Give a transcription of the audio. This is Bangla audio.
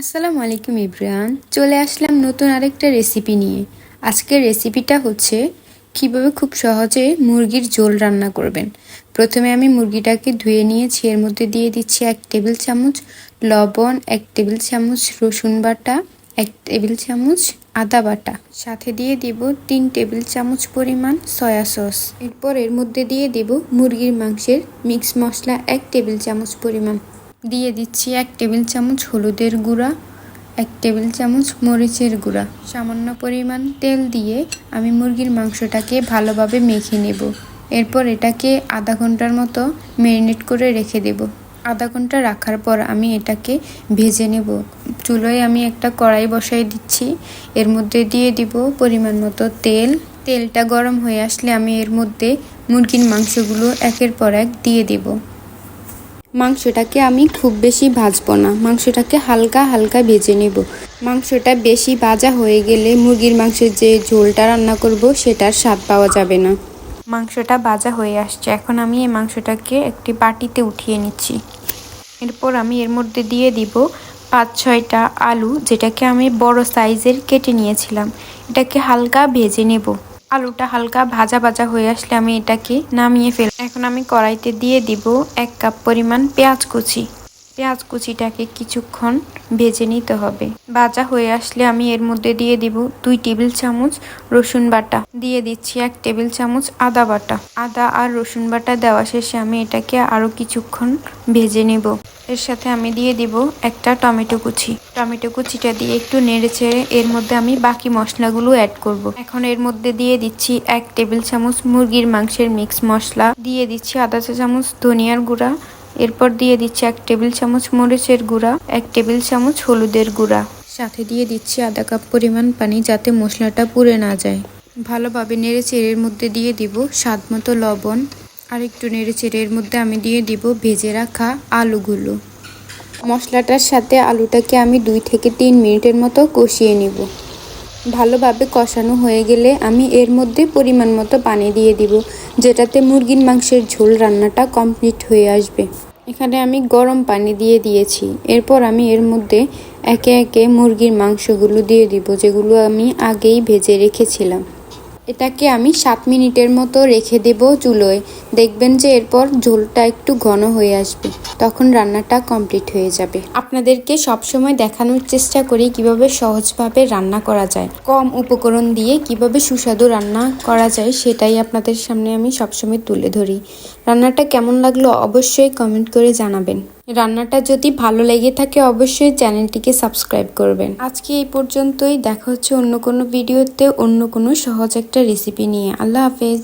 আসসালামু আলাইকুম ইব্রান, চলে আসলাম নতুন আরেকটা রেসিপি নিয়ে। আজকের রেসিপিটা হচ্ছে কিভাবে খুব সহজে মুরগির ঝোল রান্না করবেন। প্রথমে আমি মুরগিটাকে ধুয়ে নিয়েছি, এর মধ্যে দিয়ে দিচ্ছি 1 টেবিল চামচ লবণ, 1 টেবিল চামচ রসুন বাটা, 1 টেবিল চামচ আদা বাটা, সাথে দিয়ে দিব 3 টেবিল চামচ পরিমাণ সয়া সস। এরপর এর মধ্যে দিয়ে দেব মুরগির মাংসের মিক্স মশলা 1 টেবিল চামচ পরিমাণ। দিয়ে দিচ্ছি 1 টেবিল চামচ হলুদের গুঁড়া, 1 টেবিল চামচ মরিচের গুঁড়া। সামান্য পরিমাণ তেল দিয়ে আমি মুরগির মাংসটাকে ভালোভাবে মেখে নেব। এরপর এটাকে আধা ঘন্টার মতো ম্যারিনেট করে রেখে দেব। আধা ঘন্টা রাখার পর আমি এটাকে ভেজে নেব। চুলোয় আমি একটা কড়াই বসাই দিচ্ছি, এর মধ্যে দিয়ে দিব পরিমাণ মতো তেল। তেলটা গরম হয়ে আসলে আমি এর মধ্যে মুরগির মাংসগুলো একের পর এক দিয়ে দেব। মাংসটাকে আমি খুব বেশি ভাজবো না, মাংসটাকে হালকা হালকা ভেজে নেব। মাংসটা বেশি ভাজা হয়ে গেলে মুরগির মাংসের যে ঝোলটা রান্না করব সেটার স্বাদ পাওয়া যাবে না। মাংসটা ভাজা হয়ে আসছে, এখন আমি এই মাংসটাকে একটি বাটিতে উঠিয়ে নিচ্ছি। এরপর আমি এর মধ্যে দিয়ে দিব 5-6টা আলু, যেটাকে আমি বড় সাইজের কেটে নিয়েছিলাম। এটাকে হালকা ভেজে নেব। আলুটা হালকা ভাজা ভাজা হয়ে আসলে আমি এটাকে নামিয়ে ফেলব। এখন আমি কড়াইতে দিয়ে দিব 1 কাপ পরিমাণ পেঁয়াজ কুচি। পেঁয়াজ কুচিটাকে কিছুক্ষণ ভেজে নিতে হবে। ভাজা হয়ে আসলে আমি এর মধ্যে দিয়ে দিব 2 টেবিল চামচ রসুন বাটা, দিয়ে দিচ্ছি 1 টেবিল চামচ আদা বাটা। আদা আর রসুন বাটা দেওয়া শেষে আমি এটাকে আরও কিছুক্ষণ ভেজে নেব। এর সাথে আমি দিয়ে দিব একটা টমেটো কুচি। টমেটো কুচিটা দিয়ে একটু নেড়ে চেড়ে এর মধ্যে আমি বাকি মশলাগুলো অ্যাড করব। এখন এর মধ্যে দিয়ে দিচ্ছি 1 টেবিল চামচ মুরগির মাংসের মিক্স মশলা, দিয়ে দিচ্ছি আধা চা চামচ ধনিয়ার গুঁড়া, এরপর দিয়ে দিচ্ছি 1 টেবিল চামচ মরিচের গুঁড়া, 1 টেবিল চামচ হলুদের গুঁড়া, সাথে দিয়ে দিচ্ছি আধা কাপ পরিমাণ পানি, যাতে মশলাটা পুড়ে না যায়। ভালোভাবে নেড়ে চেড়ে এর মধ্যে দিয়ে দিব স্বাদ মতো লবণ, আর একটু নেড়ে চেড়ে এর মধ্যে আমি দিয়ে দিব ভেজে রাখা আলুগুলো। মশলাটার সাথে আলুটাকে আমি 2 থেকে 3 মিনিটের মতো কষিয়ে নিব। ভালোভাবে কষানো হয়ে গেলে আমি এর মধ্যে পরিমাণ মতো পানি দিয়ে দিব, যেটাতে মুরগির মাংসের ঝোল রান্নাটা কমপ্লিট হয়ে আসবে। এখানে আমি গরম পানি দিয়ে দিয়েছি। এরপর আমি এর মধ্যে একে একে মুরগির মাংসগুলো দিয়ে দিব, যেগুলো আমি আগেই ভেজে রেখেছিলাম। এটাকে আমি 7 মিনিটের মতো রেখে দেব চুলোয়। দেখবেন যে এরপর ঝোলটা একটু ঘন হয়ে আসবে, তখন রান্নাটা কমপ্লিট হয়ে যাবে। আপনাদেরকে সবসময় দেখানোর চেষ্টা করি কিভাবে সহজভাবে রান্না করা যায়, কম উপকরণ দিয়ে কিভাবে সুস্বাদু রান্না করা যায়, সেটাই আপনাদের সামনে আমি সবসময় তুলে ধরি। রান্নাটা কেমন লাগলো অবশ্যই কমেন্ট করে জানাবেন। রান্নাটা যদি ভালো লেগে থাকে অবশ্যই চ্যানেলটিকে সাবস্ক্রাইব করবেন। আজকে এই পর্যন্তই, দেখা হচ্ছে অন্য কোনো ভিডিওতে অন্য কোনো সহজ একটা রেসিপি নিয়ে। আল্লাহ হাফেজ।